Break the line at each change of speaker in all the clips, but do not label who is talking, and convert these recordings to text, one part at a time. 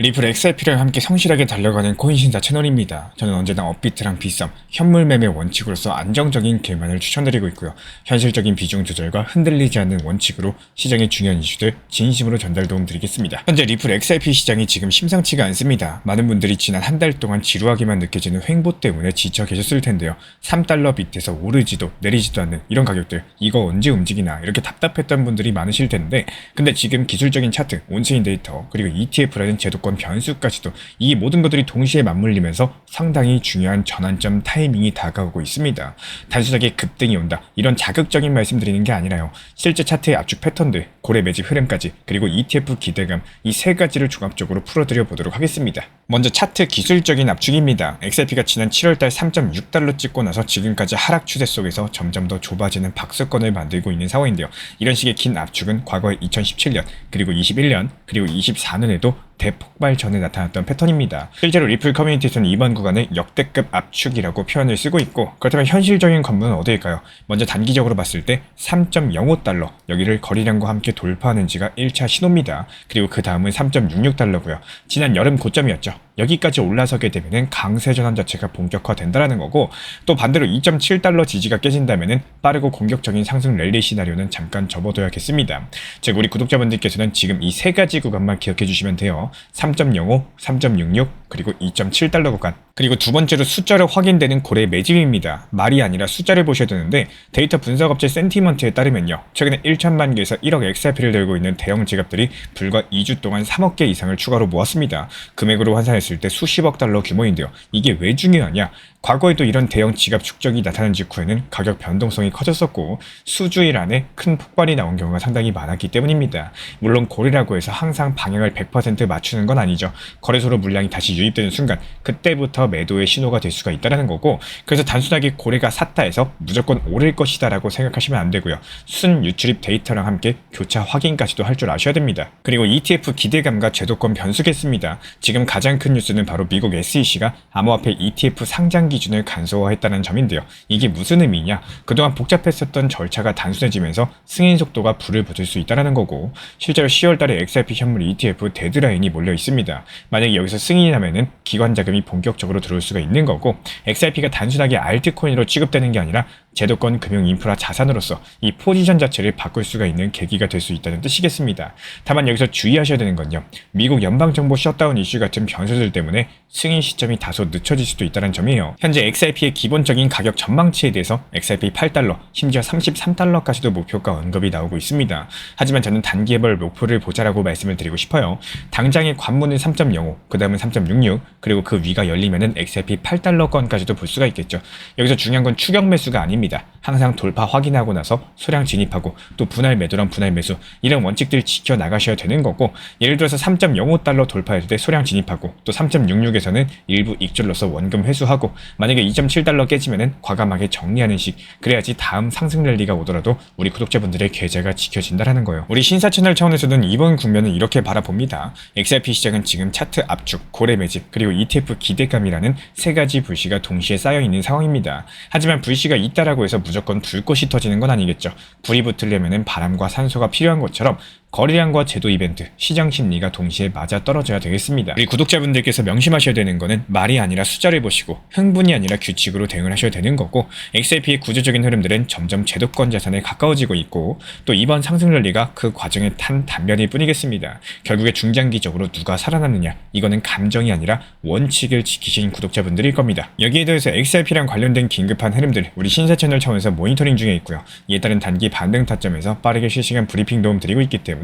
리플 XRP랑 함께 성실하게 달려가는 코인 신사 채널입니다. 저는 언제나 업비트랑 비썸, 현물 매매 원칙으로서 안정적인 개만을 추천드리고 있고요. 현실적인 비중 조절과 흔들리지 않는 원칙으로 시장의 중요한 이슈들 진심으로 전달 도움 드리겠습니다. 현재 리플 XRP 시장이 지금 심상치가 않습니다. 많은 분들이 지난 한 달 동안 지루하게만 느껴지는 횡보 때문에 지쳐 계셨을 텐데요. 3달러 밑에서 오르지도 내리지도 않는 이런 가격들, 이거 언제 움직이나 이렇게 답답했던 분들이 많으실 텐데, 근데 지금 기술적인 차트, 온체인 데이터, 그리고 ETF라는 제도권 변수까지도 이 모든 것들이 동시에 맞물리면서 상당히 중요한 전환점 타이밍이 다가오고 있습니다. 단순하게 급등이 온다, 이런 자극적인 말씀 드리는 게 아니라요. 실제 차트의 압축 패턴들, 고래 매집 흐름까지, 그리고 ETF 기대감, 이 세 가지를 종합적으로 풀어드려 보도록 하겠습니다. 먼저 차트 기술적인 압축입니다. XRP가 지난 7월달 3.6달러 찍고 나서 지금까지 하락 추세 속에서 점점 더 좁아지는 박스권을 만들고 있는 상황인데요. 이런 식의 긴 압축은 과거에 2017년, 그리고 21년, 그리고 24년에도 대폭발 전에 나타났던 패턴입니다. 실제로 리플 커뮤니티에서는 이번 구간을 역대급 압축이라고 표현을 쓰고 있고, 그렇다면 현실적인 관문은 어디일까요? 먼저 단기적으로 봤을 때 3.05달러, 여기를 거래량과 함께 돌파하는지가 1차 신호입니다. 그리고 그 다음은 3.66달러고요. 지난 여름 고점이었죠. 여기까지 올라서게 되면 강세 전환 자체가 본격화된다는 거고, 또 반대로 2.7달러 지지가 깨진다면 빠르고 공격적인 상승 랠리 시나리오는 잠깐 접어둬야겠습니다. 즉 우리 구독자분들께서는 지금 이 세 가지 구간만 기억해 주시면 돼요. 3.05, 3.66, 그리고 2.7달러 구간. 그리고 두 번째로 숫자로 확인되는 고래 매집입니다. 말이 아니라 숫자를 보셔야 되는데, 데이터 분석업체 센티먼트에 따르면요, 최근에 1천만 개에서 1억 XRP를 들고 있는 대형 지갑들이 불과 2주 동안 3억 개 이상을 추가로 모았습니다. 금액으로 환산했을 때 수십억 달러 규모인데요. 이게 왜 중요하냐? 과거에도 이런 대형 지갑 축적이 나타난 직후에는 가격 변동성이 커졌었고, 수주일 안에 큰 폭발이 나온 경우가 상당히 많았기 때문입니다. 물론 고래라고 해서 항상 방향을 100% 맞추는 건 아니죠. 거래소로 물량이 다시 유입되는 순간 그때부터 매도의 신호가 될 수가 있다는 거고, 그래서 단순하게 고래가 샀다 해서 무조건 오를 것이다 라고 생각하시면 안 되고요. 순 유출입 데이터랑 함께 교차 확인까지도 할 줄 아셔야 됩니다. 그리고 ETF 기대감과 제도권 변수겠습니다. 지금 가장 큰 뉴스는 바로 미국 SEC가 암호화폐 ETF 상장 기준을 간소화했다는 점인데요. 이게 무슨 의미냐? 그동안 복잡했었던 절차가 단순해지면서 승인 속도가 불을 붙을 수 있다는 거고, 실제로 10월달에 XRP 현물 ETF 데드라인이 몰려 있습니다. 만약에 여기서 승인이 나면은 기관 자금이 본격적으로 들어올 수가 있는 거고, XRP가 단순하게 알트코인으로 취급되는 게 아니라 제도권 금융 인프라 자산으로서 이 포지션 자체를 바꿀 수가 있는 계기가 될 수 있다는 뜻이겠습니다. 다만 여기서 주의하셔야 되는 건요, 미국 연방정부 셧다운 이슈 같은 변수들 때문에 승인 시점이 다소 늦춰질 수도 있다는 점이에요. 현재 XRP의 기본적인 가격 전망치에 대해서 XRP 8달러, 심지어 33달러까지도 목표가 언급이 나오고 있습니다. 하지만 저는 단기별 목표를 보자라고 말씀을 드리고 싶어요. 당장의 관문은 3.05, 그 다음은 3.66, 그리고 그 위가 열리면은 XRP 8달러권까지도 볼 수가 있겠죠. 여기서 중요한 건 추격 매수가 아닙니다. 항상 돌파 확인하고 나서 소량 진입하고, 또 분할 매도랑 분할 매수, 이런 원칙들 지켜 나가셔야 되는 거고, 예를 들어서 3.05달러 돌파할 때 소량 진입하고, 또 3.66에서는 일부 익절로서 원금 회수하고, 만약에 2.7달러 깨지면은 과감하게 정리하는 식, 그래야지 다음 상승 랠리가 오더라도 우리 구독자분들의 계좌가 지켜진다라는 거예요. 우리 신사 채널 차원에서는 이번 국면을 이렇게 바라봅니다. XRP 시장은 지금 차트 압축, 고래 매집, 그리고 ETF 기대감이라는 세 가지 불씨가 동시에 쌓여 있는 상황입니다. 하지만 불씨가 있다라고 해서 무조건 불꽃이 터지는 건 아니겠죠. 불이 붙으려면 바람과 산소가 필요한 것처럼 거래량과 제도 이벤트, 시장 심리가 동시에 맞아 떨어져야 되겠습니다. 우리 구독자분들께서 명심하셔야 되는 거는 말이 아니라 숫자를 보시고 흥분이 아니라 규칙으로 대응을 하셔야 되는 거고, XRP의 구조적인 흐름들은 점점 제도권 자산에 가까워지고 있고, 또 이번 상승 랠리가 그 과정에 탄 단면일 뿐이겠습니다. 결국에 중장기적으로 누가 살아남느냐, 이거는 감정이 아니라 원칙을 지키신 구독자분들일 겁니다. 여기에 대해서 XRP랑 관련된 긴급한 흐름들 우리 신사 채널 차원에서 모니터링 중에 있고요. 이에 따른 단기 반등 타점에서 빠르게 실시간 브리핑 도움 드리고 있기 때문에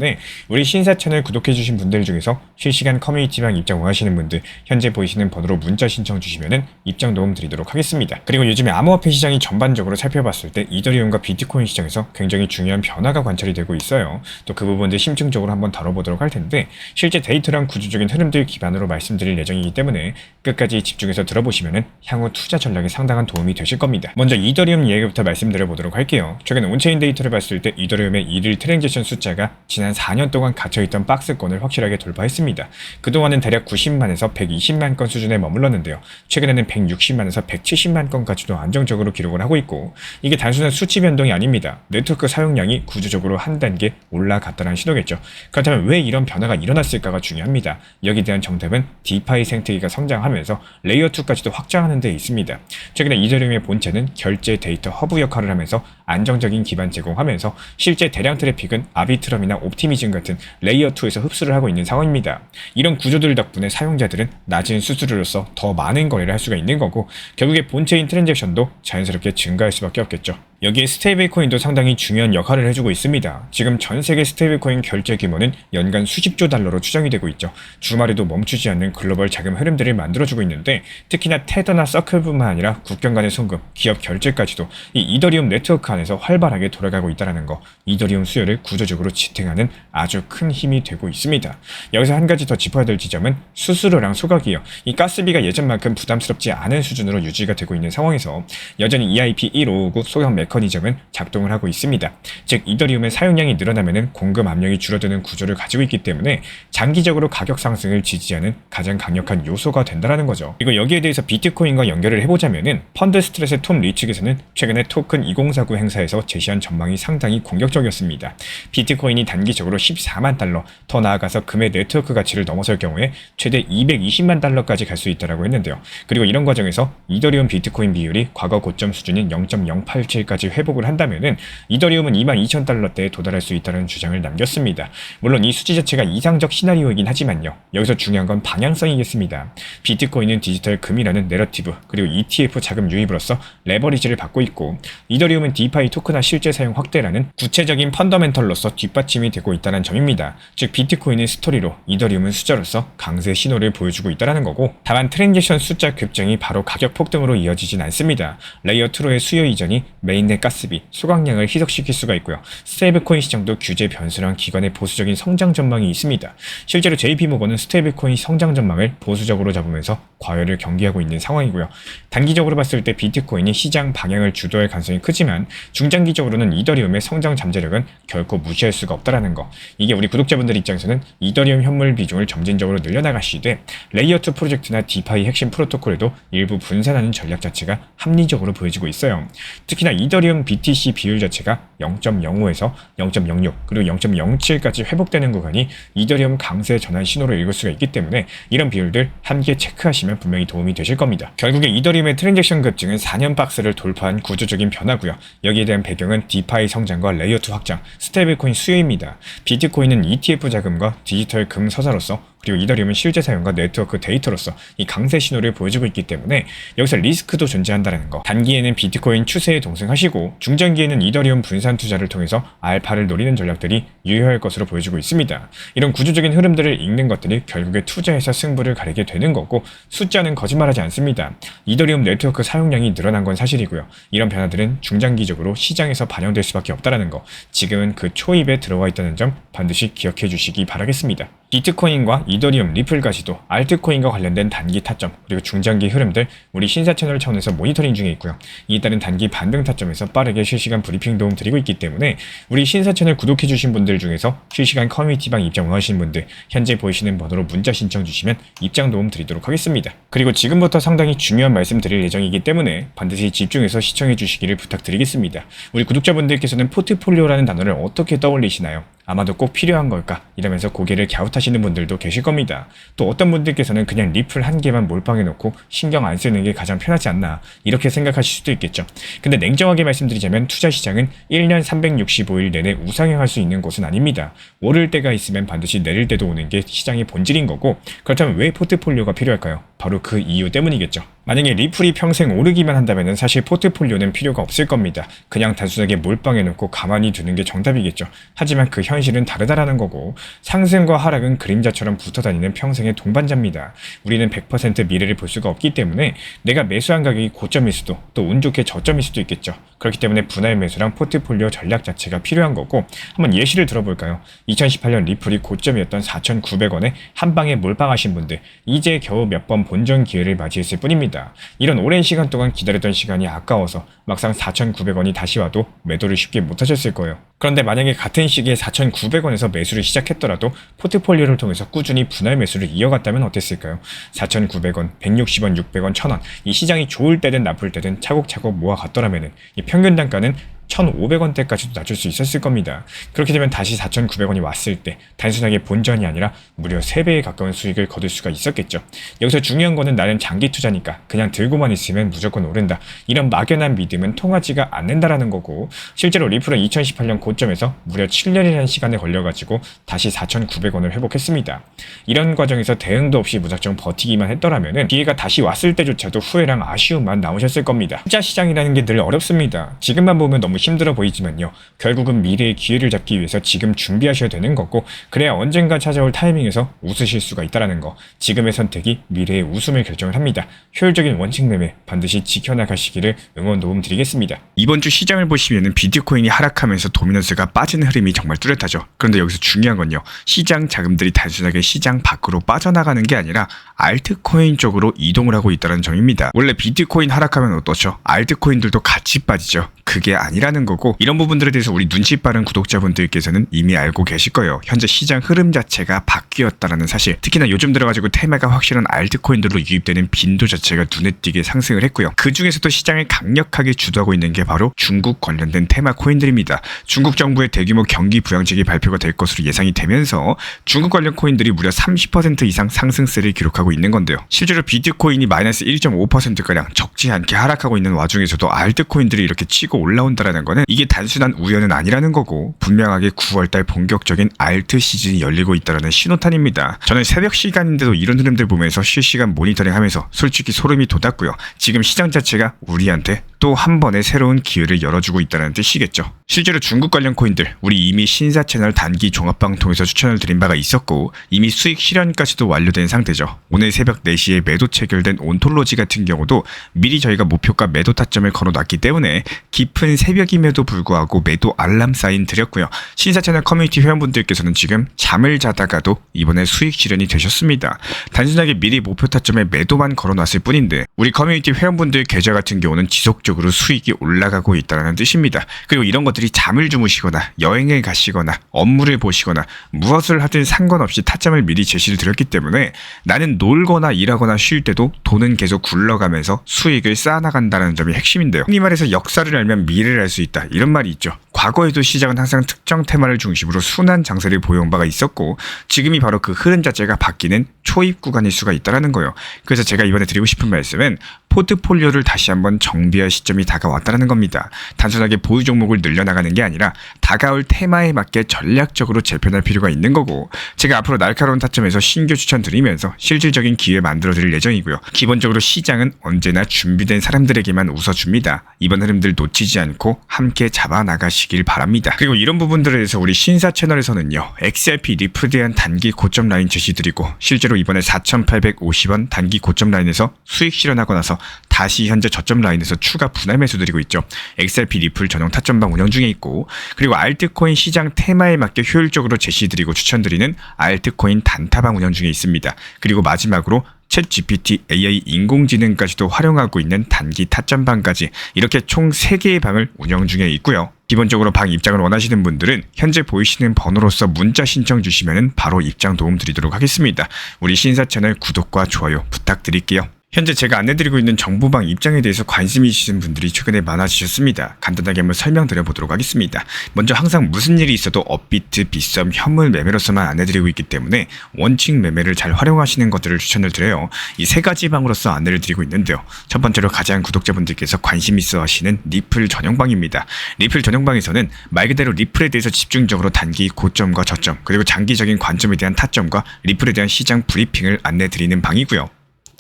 우리 신사 채널 구독해주신 분들 중에서 실시간 커뮤니티방 입장 원하시는 분들 현재 보이시는 번호로 문자 신청 주시면 입장 도움 드리도록 하겠습니다. 그리고 요즘에 암호화폐 시장이 전반적으로 살펴봤을 때 이더리움과 비트코인 시장에서 굉장히 중요한 변화가 관찰이 되고 있어요. 또 그 부분들 심층적으로 한번 다뤄보도록 할 텐데, 실제 데이터랑 구조적인 흐름들 기반으로 말씀드릴 예정이기 때문에 끝까지 집중해서 들어보시면 향후 투자 전략에 상당한 도움이 되실 겁니다. 먼저 이더리움 이야기부터 말씀드려보도록 할게요. 최근 온체인 데이터를 봤을 때 이더리움의 일일 트랜잭션 숫자가 지난 지난 4년 동안 갇혀있던 박스권을 확실하게 돌파했습니다. 그동안은 대략 90만에서 120만 건 수준에 머물렀는데요. 최근에는 160만에서 170만 건까지도 안정적으로 기록을 하고 있고, 이게 단순한 수치 변동이 아닙니다. 네트워크 사용량이 구조적으로 한 단계 올라갔다는 신호겠죠. 그렇다면 왜 이런 변화가 일어났을까가 중요합니다. 여기에 대한 정답은 디파이 생태계가 성장하면서 레이어 2까지도 확장하는 데 있습니다. 최근에 이더리움의 본체는 결제 데이터 허브 역할을 하면서 안정적인 기반 제공하면서 실제 대량 트래픽은 아비트럼이나 옵티미즘 같은 레이어 2에서 흡수를 하고 있는 상황입니다. 이런 구조들 덕분에 사용자들은 낮은 수수료로서 더 많은 거래를 할 수가 있는 거고, 결국에 본체인 트랜잭션도 자연스럽게 증가할 수밖에 없겠죠. 여기에 스테이블 코인도 상당히 중요한 역할을 해주고 있습니다. 지금 전 세계 스테이블 코인 결제 규모는 연간 수십조 달러로 추정이 되고 있죠. 주말에도 멈추지 않는 글로벌 자금 흐름들을 만들어주고 있는데, 특히나 테더나 서클뿐만 아니라 국경 간의 송금, 기업 결제까지도 이 이더리움 네트워크 안에서 활발하게 돌아가고 있다는 거, 이더리움 수요를 구조적으로 지탱하는 아주 큰 힘이 되고 있습니다. 여기서 한 가지 더 짚어야 될 지점은 수수료랑 소각이에요. 이 가스비가 예전만큼 부담스럽지 않은 수준으로 유지가 되고 있는 상황에서 여전히 EIP 1559 소각 메커니즘은 작동을 하고 있습니다. 즉 이더리움의 사용량이 늘어나면 공급 압력이 줄어드는 구조를 가지고 있기 때문에 장기적으로 가격 상승을 지지하는 가장 강력한 요소가 된다는 거죠. 그리고 여기에 대해서 비트코인과 연결을 해보자면은 펀드 스트레스의 톰 리 측에서는 최근에 토큰 2049 행사에서 제시한 전망이 상당히 공격적이었습니다. 비트코인이 단기적으로 14만 달러, 더 나아가서 금의 네트워크 가치를 넘어설 경우에 최대 220만 달러까지 갈 수 있다고 했는데요. 그리고 이런 과정에서 이더리움 비트코인 비율이 과거 고점 수준인 0.087까지 회복을 한다면은 이더리움은 22,000달러대에 도달할 수 있다는 주장을 남겼습니다. 물론 이 수치 자체가 이상적 시나리오이긴 하지만요. 여기서 중요한 건 방향성이겠습니다. 비트코인은 디지털 금이라는 내러티브, 그리고 ETF 자금 유입으로써 레버리지를 받고 있고, 이더리움은 디파이 토큰화 실제 사용 확대라는 구체적인 펀더멘털로서 뒷받침이 되고 있다는 점입니다. 즉 비트코인은 스토리로, 이더리움은 숫자로서 강세 신호를 보여주고 있다는 거고, 다만 트랜잭션 숫자 급증이 바로 가격 폭등으로 이어지진 않습니다. 레이어 2로의 수요 이전이 메인넷 가스비, 소각량을 희석시킬 수가 있고요. 스테이블코인 시장도 규제 변수랑 기관의 보수적인 성장 전망이 있습니다. 실제로 JP모건은 스테이블코인 성장 전망을 보수적으로 잡으면서 과열을 경계하고 있는 상황이고요. 단기적으로 봤을 때 비트코인이 시장 방향을 주도할 가능성이 크지만 중장기적으로는 이더리움의 성장 잠재력은 결코 무시할 수가 없다는 거. 이게 우리 구독자분들 입장에서는 이더리움 현물 비중을 점진적으로 늘려나가시되 레이어 2 프로젝트나 디파이 핵심 프로토콜에도 일부 분산하는 전략 자체가 합리적으로 보여지고 있어요. 특히나 이더리움 BTC 비율 자체가 0.05에서 0.06 그리고 0.07까지 회복되는 구간이 이더리움 강세 전환 신호를 읽을 수가 있기 때문에 이런 비율들 함께 체크하시면 분명히 도움이 되실 겁니다. 결국에 이더리움의 트랜잭션 급증은 4년 박스를 돌파한 구조적인 변화고요. 여기에 대한 배경은 디파이 성장과 레이어 2 확장, 스테이블코인 수요입니다. 비트코인은 ETF 자금과 디지털 금 서사로서, 그리고 이더리움은 실제 사용과 네트워크 데이터로서 이 강세 신호를 보여주고 있기 때문에 여기서 리스크도 존재한다는 거. 단기에는 비트코인 추세에 동승하시고 중장기에는 이더리움 분산 투자를 통해서 알파를 노리는 전략들이 유효할 것으로 보여지고 있습니다. 이런 구조적인 흐름들을 읽는 것들이 결국에 투자에서 승부를 가리게 되는 거고, 숫자는 거짓말하지 않습니다. 이더리움 네트워크 사용량이 늘어난 건 사실이고요. 이런 변화들은 중장기적으로 시장에서 반영될 수밖에 없다는 거. 지금은 그 초입에 들어와 있다는 점 반드시 기억해 주시기 바라겠습니다. 비트코인과 이더리움, 리플까지도 알트코인과 관련된 단기 타점, 그리고 중장기 흐름들 우리 신사 채널 차원에서 모니터링 중에 있고요. 이에 따른 단기 반등 타점에서 빠르게 실시간 브리핑 도움 드리고 있기 때문에 우리 신사 채널 구독해 주신 분들 중에서 실시간 커뮤니티방 입장 원하시는 분들 현재 보이시는 번호로 문자 신청 주시면 입장 도움 드리도록 하겠습니다. 그리고 지금부터 상당히 중요한 말씀 드릴 예정이기 때문에 반드시 집중해서 시청해 주시기를 부탁드리겠습니다. 우리 구독자분들께서는 포트폴리오라는 단어를 어떻게 떠올리시나요? 아마도 꼭 필요한 걸까? 이러면서 고개를 갸웃하시는 분들도 계실 겁니다. 또 어떤 분들께서는 그냥 리플 한 개만 몰빵해놓고 신경 안 쓰는 게 가장 편하지 않나 이렇게 생각하실 수도 있겠죠. 근데 냉정하게 말씀드리자면 투자 시장은 1년 365일 내내 우상향할 수 있는 곳은 아닙니다. 오를 때가 있으면 반드시 내릴 때도 오는 게 시장의 본질인 거고, 그렇다면 왜 포트폴리오가 필요할까요? 바로 그 이유 때문이겠죠. 만약에 리플이 평생 오르기만 한다면 사실 포트폴리오는 필요가 없을 겁니다. 그냥 단순하게 몰빵해놓고 가만히 두는 게 정답이겠죠. 하지만 그 현실은 다르다라는 거고, 상승과 하락은 그림자처럼 붙어다니는 평생의 동반자입니다. 우리는 100% 미래를 볼 수가 없기 때문에 내가 매수한 가격이 고점일 수도, 또 운 좋게 저점일 수도 있겠죠. 그렇기 때문에 분할 매수랑 포트폴리오 전략 자체가 필요한 거고, 한번 예시를 들어볼까요? 2018년 리플이 고점이었던 4,900원에 한 방에 몰빵하신 분들, 이제 겨우 몇 번 본전 기회를 맞이했을 뿐입니다. 이런 오랜 시간 동안 기다렸던 시간이 아까워서 막상 4,900원이 다시 와도 매도를 쉽게 못하셨을 거예요. 그런데 만약에 같은 시기에 4,900원에서 매수를 시작했더라도 포트폴리오를 통해서 꾸준히 분할 매수를 이어갔다면 어땠을까요? 4,900원, 160원, 600원, 1,000원 이 시장이 좋을 때든 나쁠 때든 차곡차곡 모아갔더라면 이 평균 단가는 1,500원대까지도 낮출 수 있었을 겁니다. 그렇게 되면 다시 4,900원이 왔을 때 단순하게 본전이 아니라 무려 3배에 가까운 수익을 거둘 수가 있었겠죠. 여기서 중요한 거는 나는 장기 투자니까 그냥 들고만 있으면 무조건 오른다. 이런 막연한 믿음은 통하지가 않는다라는 거고, 실제로 리플은 2018년 고점에서 무려 7년이라는 시간에 걸려가지고 다시 4,900원을 회복했습니다. 이런 과정에서 대응도 없이 무작정 버티기만 했더라면 기회가 다시 왔을 때조차도 후회랑 아쉬움만 남으셨을 겁니다. 투자 시장이라는 게 늘 어렵습니다. 지금만 보면 너무 힘들어 보이지만요, 결국은 미래의 기회를 잡기 위해서 지금 준비하셔야 되는 거고, 그래야 언젠가 찾아올 타이밍에서 웃으실 수가 있다는 거. 지금의 선택이 미래의 웃음을 결정을 합니다. 효율적인 원칙 매매 반드시 지켜나가시기를 응원 도움 드리겠습니다. 이번 주 시장을 보시면 비트코인이 하락하면서 도미넌스가 빠지는 흐름이 정말 뚜렷하죠. 그런데 여기서 중요한 건요, 시장 자금들이 단순하게 시장 밖으로 빠져나가는 게 아니라 알트코인 쪽으로 이동을 하고 있다는 점입니다. 원래 비트코인 하락하면 어떻죠? 알트코인들도 같이 빠지죠. 그게 아니라는 거고, 이런 부분들에 대해서 우리 눈치 빠른 구독자분들께서는 이미 알고 계실 거예요. 현재 시장 흐름 자체가 바뀌었다라는 사실. 특히나 요즘 들어가지고 테마가 확실한 알트코인들로 유입되는 빈도 자체가 눈에 띄게 상승을 했고요. 그 중에서도 시장을 강력하게 주도하고 있는 게 바로 중국 관련된 테마 코인들입니다. 중국 정부의 대규모 경기 부양책이 발표가 될 것으로 예상이 되면서 중국 관련 코인들이 무려 30% 이상 상승세를 기록하고 있는 건데요. 실제로 비트코인이 마이너스 1.5%가량 적지 않게 하락하고 있는 와중에서도 알트코인들이 이렇게 치고 올라온다라는 거는 이게 단순한 우연은 아니라는 거고, 분명하게 9월달 본격적인 알트 시즌이 열리고 있다는 신호탄입니다. 저는 새벽 시간인데도 이런 흐름들 보면서 실시간 모니터링하면서 솔직히 소름이 돋았고요. 지금 시장 자체가 우리한테 또 한 번의 새로운 기회를 열어주고 있다는 뜻이겠죠. 실제로 중국 관련 코인들, 우리 이미 신사 채널 단기 종합방통에서 추천을 드린 바가 있었고 이미 수익 실현까지도 완료된 상태죠. 오늘 새벽 4시에 매도 체결된 온톨로지 같은 경우도 미리 저희가 목표가 매도 타점을 걸어놨기 때문에 깊은 새벽임에도 불구하고 매도 알람 사인 드렸고요. 신사 채널 커뮤니티 회원분들께서는 지금 잠을 자다가도 이번에 수익 실현이 되셨습니다. 단순하게 미리 목표 타점에 매도만 걸어놨을 뿐인데 우리 커뮤니티 회원분들 계좌 같은 경우는 지속적으로 수익이 올라가고 있다는 뜻입니다. 그리고 이런 것들이 잠을 주무시거나 여행을 가시거나 업무를 보시거나 무엇을 하든 상관없이 타점을 미리 제시를 드렸기 때문에 나는 놀거나 일하거나 쉴 때도 돈은 계속 굴러가면서 수익을 쌓아나간다는 점이 핵심인데요. 흔히 말해서 역사를 알면 미래를 알 수 있다, 이런 말이 있죠. 과거에도 시장은 항상 특정 테마를 중심으로 순환 장세를 보여온 바가 있었고 지금이 바로 그 흐름 자체가 바뀌는 초입 구간일 수가 있다는 거예요. 그래서 제가 이번에 드리고 싶은 말씀은 포트폴리오를 다시 한번 정비할 시점이 다가왔다는 겁니다. 단순하게 보유 종목을 늘려나가는 게 아니라 다가올 테마에 맞게 전략적으로 재편할 필요가 있는 거고, 제가 앞으로 날카로운 타점에서 신규 추천 드리면서 실질적인 기회 만들어 드릴 예정이고요. 기본적으로 시장은 언제나 준비된 사람들에게만 웃어줍니다. 이번 흐름들 놓치지 않고 함께 잡아나가시길 바랍니다. 그리고 이런 부분들에 대해서 우리 신사 채널에서는요, XRP 리플에 대한 단기 고점 라인 제시드리고 실제로 이번에 4,850원 단기 고점 라인에서 수익 실현하고 나서 다시 현재 저점 라인에서 추가 분할 매수 드리고 있죠. XRP 리플 전용 타점방 운영 중에 있고, 그리고 알트코인 시장 테마에 맞게 효율적으로 제시드리고 추천드리는 알트코인 단타방 운영 중에 있습니다. 그리고 마지막으로 챗 GPT, AI 인공지능까지도 활용하고 있는 단기 타점방까지 이렇게 총 3개의 방을 운영 중에 있고요. 기본적으로 방 입장을 원하시는 분들은 현재 보이시는 번호로서 문자 신청 주시면 바로 입장 도움 드리도록 하겠습니다. 우리 신사 채널 구독과 좋아요 부탁드릴게요. 현재 제가 안내드리고 있는 정보방 입장에 대해서 관심이 있으신 분들이 최근에 많아지셨습니다. 간단하게 한번 설명드려보도록 하겠습니다. 먼저 항상 무슨 일이 있어도 업비트, 빗썸, 현물 매매로서만 안내드리고 있기 때문에 원칙 매매를 잘 활용하시는 것들을 추천을 드려요. 이 3가지 방으로서 안내를 드리고 있는데요. 첫 번째로 가장 구독자분들께서 관심 있어 하시는 리플 전용방입니다. 리플 전용방에서는 말 그대로 리플에 대해서 집중적으로 단기 고점과 저점, 그리고 장기적인 관점에 대한 타점과 리플에 대한 시장 브리핑을 안내드리는 방이고요.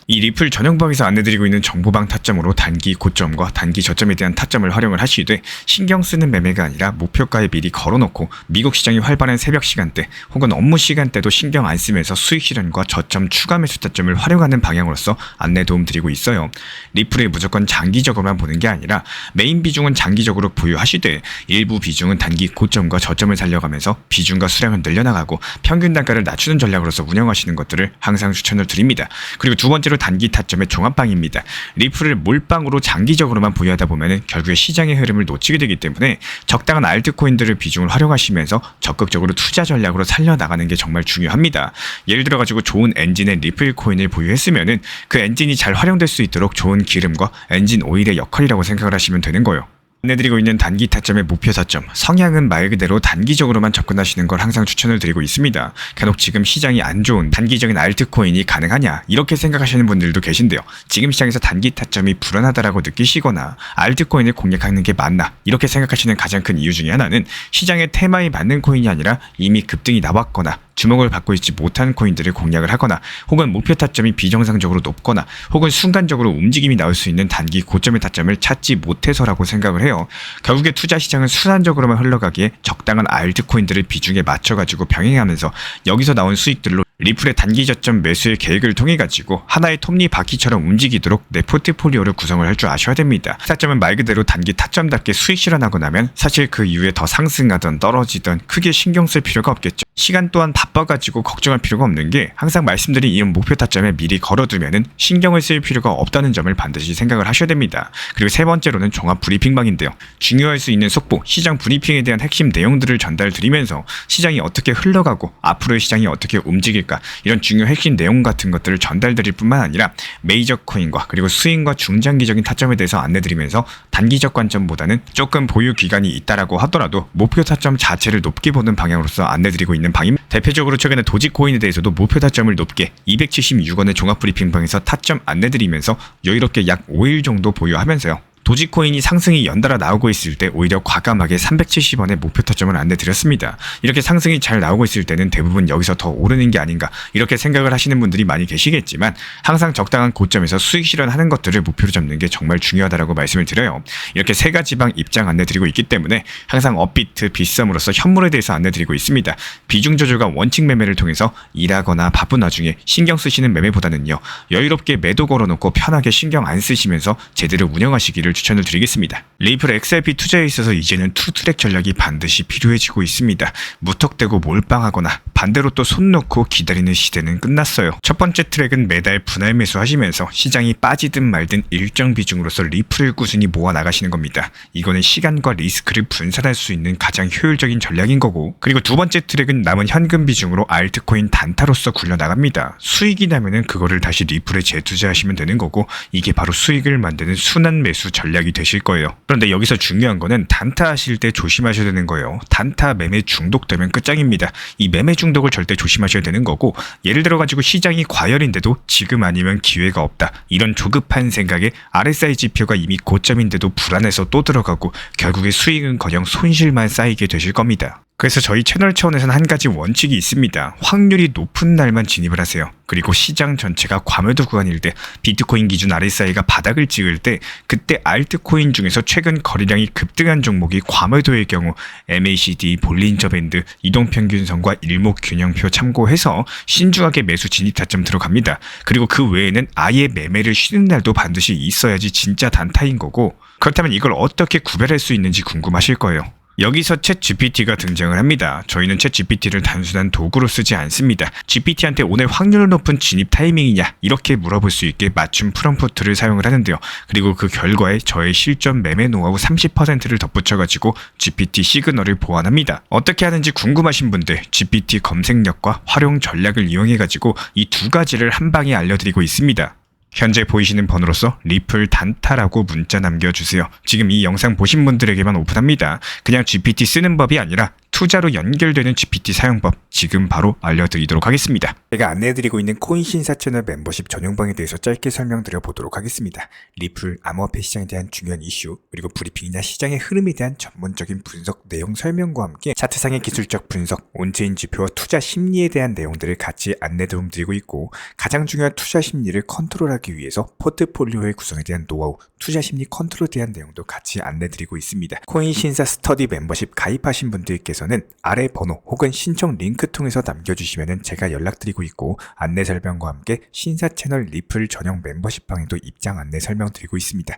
이 리플 전용방에서 안내드리고 있는 정보방 타점으로 단기 고점과 단기 저점에 대한 타점을 활용을 하시되 신경 쓰는 매매가 아니라 목표가에 미리 걸어놓고 미국 시장이 활발한 새벽 시간대 혹은 업무 시간대도 신경 안 쓰면서 수익 실현과 저점 추가 매수 타점을 활용하는 방향으로서 안내 도움 드리고 있어요. 리플에 무조건 장기적으로만 보는 게 아니라 메인 비중은 장기적으로 보유하시되 일부 비중은 단기 고점과 저점을 살려가면서 비중과 수량을 늘려나가고 평균 단가를 낮추는 전략으로서 운영하시는 것들을 항상 추천을 드립니다. 그리고 두 번째로 번째로 단기 타점의 종합방입니다. 리플을 몰빵으로 장기적으로만 보유하다 보면 결국에 시장의 흐름을 놓치게 되기 때문에 적당한 알트코인들을 비중을 활용하시면서 적극적으로 투자 전략으로 살려나가는 게 정말 중요합니다. 예를 들어가지고 좋은 엔진의 리플 코인을 보유했으면은 그 엔진이 잘 활용될 수 있도록 좋은 기름과 엔진 오일의 역할이라고 생각을 하시면 되는 거예요. 안내드리고 있는 단기 타점의 목표 타점, 성향은 말 그대로 단기적으로만 접근하시는 걸 항상 추천을 드리고 있습니다. 간혹 지금 시장이 안 좋은 단기적인 알트코인이 가능하냐 이렇게 생각하시는 분들도 계신데요. 지금 시장에서 단기 타점이 불안하다라고 느끼시거나 알트코인을 공략하는 게 맞나 이렇게 생각하시는 가장 큰 이유 중에 하나는 시장의 테마에 맞는 코인이 아니라 이미 급등이 나왔거나 주목을 받고 있지 못한 코인들을 공략을 하거나 혹은 목표 타점이 비정상적으로 높거나 혹은 순간적으로 움직임이 나올 수 있는 단기 고점의 타점을 찾지 못해서라고 생각을 해요. 결국에 투자 시장은 순환적으로만 흘러가기에 적당한 알트코인들을 비중에 맞춰가지고 병행하면서 여기서 나온 수익들로 리플의 단기 저점 매수의 계획을 통해 가지고 하나의 톱니바퀴처럼 움직이도록 내 포트폴리오를 구성을 할 줄 아셔야 됩니다. 타점은 말 그대로 단기 타점답게 수익 실현하고 나면 사실 그 이후에 더 상승하던 떨어지던 크게 신경 쓸 필요가 없겠죠. 시간 또한 바빠가지고 걱정할 필요가 없는 게 항상 말씀드린 이 목표 타점에 미리 걸어두면은 신경을 쓸 필요가 없다는 점을 반드시 생각을 하셔야 됩니다. 그리고 세 번째로는 종합 브리핑방인데요. 중요할 수 있는 속보, 시장 브리핑에 대한 핵심 내용들을 전달드리면서 시장이 어떻게 흘러가고 앞으로의 시장이 어떻게 움직일까 이런 중요 핵심 내용 같은 것들을 전달드릴 뿐만 아니라 메이저 코인과 그리고 스윙과 중장기적인 타점에 대해서 안내드리면서 단기적 관점보다는 조금 보유 기간이 있다라고 하더라도 목표 타점 자체를 높게 보는 방향으로서 안내드리고 있는 방입니다. 대표적으로 최근에 도지코인에 대해서도 목표 타점을 높게 276원의 종합 브리핑방에서 타점 안내드리면서 여유롭게 약 5일 정도 보유하면서요. 도지코인이 상승이 연달아 나오고 있을 때 오히려 과감하게 370원의 목표 타점을 안내드렸습니다. 이렇게 상승이 잘 나오고 있을 때는 대부분 여기서 더 오르는 게 아닌가 이렇게 생각을 하시는 분들이 많이 계시겠지만 항상 적당한 고점에서 수익 실현하는 것들을 목표로 잡는 게 정말 중요하다고 말씀을 드려요. 이렇게 세 가지 방 입장 안내드리고 있기 때문에 항상 업비트, 빗썸으로서 현물에 대해서 안내드리고 있습니다. 비중 조절과 원칙 매매를 통해서 일하거나 바쁜 와중에 신경 쓰시는 매매보다는요. 여유롭게 매도 걸어놓고 편하게 신경 안 쓰시면서 제대로 운영하시기를 추천을 드리겠습니다. 리플 XRP 투자에 있어서 이제는 투트랙 전략이 반드시 필요해지고 있습니다. 무턱대고 몰빵하거나 반대로 또 손 놓고 기다리는 시대는 끝났어요. 첫 번째 트랙은 매달 분할 매수하시면서 시장이 빠지든 말든 일정 비중으로서 리플을 꾸준히 모아 나가시는 겁니다. 이거는 시간과 리스크를 분산할 수 있는 가장 효율적인 전략인 거고, 그리고 두 번째 트랙은 남은 현금 비중으로 알트코인 단타로서 굴려나갑니다. 수익이 나면은 그거를 다시 리플에 재투자하시면 되는 거고, 이게 바로 수익을 만드는 순환 매수 전략이 되실 거예요. 그런데 여기서 중요한 거는 단타 하실 때 조심하셔야 되는 거예요. 단타 매매 중독되면 끝장입니다. 이 매매 중독을 절대 조심하셔야 되는 거고, 예를 들어 가지고 시장이 과열인데도 지금 아니면 기회가 없다, 이런 조급한 생각에 RSI 지표가 이미 고점인데도 불안해서 또 들어가고 결국에 수익은커녕 손실만 쌓이게 되실 겁니다. 그래서 저희 채널 차원에서는 한 가지 원칙이 있습니다. 확률이 높은 날만 진입을 하세요. 그리고 시장 전체가 과매도 구간일 때, 비트코인 기준 RSI가 바닥을 찍을 때, 그때 알트코인 중에서 최근 거래량이 급등한 종목이 과매도의 경우 MACD, 볼린저 밴드, 이동평균선과 일목균형표 참고해서 신중하게 매수 진입 타점 들어갑니다. 그리고 그 외에는 아예 매매를 쉬는 날도 반드시 있어야지 진짜 단타인 거고, 그렇다면 이걸 어떻게 구별할 수 있는지 궁금하실 거예요. 여기서 챗 GPT가 등장을 합니다. 저희는 챗 GPT를 단순한 도구로 쓰지 않습니다. GPT한테 오늘 확률 높은 진입 타이밍이냐 이렇게 물어볼 수 있게 맞춤 프롬프트를 사용을 하는데요. 그리고 그 결과에 저의 실전 매매 노하우 30%를 덧붙여가지고 GPT 시그널을 보완합니다. 어떻게 하는지 궁금하신 분들 GPT 검색력과 활용 전략을 이용해가지고 이 두 가지를 한 방에 알려드리고 있습니다. 현재 보이시는 번호로서 리플 단타라고 문자 남겨주세요. 지금 이 영상 보신 분들에게만 오픈합니다. 그냥 GPT 쓰는 법이 아니라 투자로 연결되는 GPT 사용법 지금 바로 알려드리도록 하겠습니다. 제가 안내해드리고 있는 코인 신사 채널 멤버십 전용방에 대해서 짧게 설명드려 보도록 하겠습니다. 리플, 암호화폐 시장에 대한 중요한 이슈, 그리고 브리핑이나 시장의 흐름에 대한 전문적인 분석 내용 설명과 함께 차트상의 기술적 분석, 온체인 지표와 투자 심리에 대한 내용들을 같이 안내 도움 드리고 있고, 가장 중요한 투자 심리를 컨트롤하기 위해서 포트폴리오의 구성에 대한 노하우, 투자 심리 컨트롤에 대한 내용도 같이 안내드리고 있습니다. 코인 신사 스터디 멤버십 가입하신 분들께서는 아래 번호 혹은 신청 링크 통해서 남겨주시면 제가 연락드리고 있고, 안내 설명과 함께 신사 채널 리플 전용 멤버십 방에도 입장 안내 설명드리고 있습니다.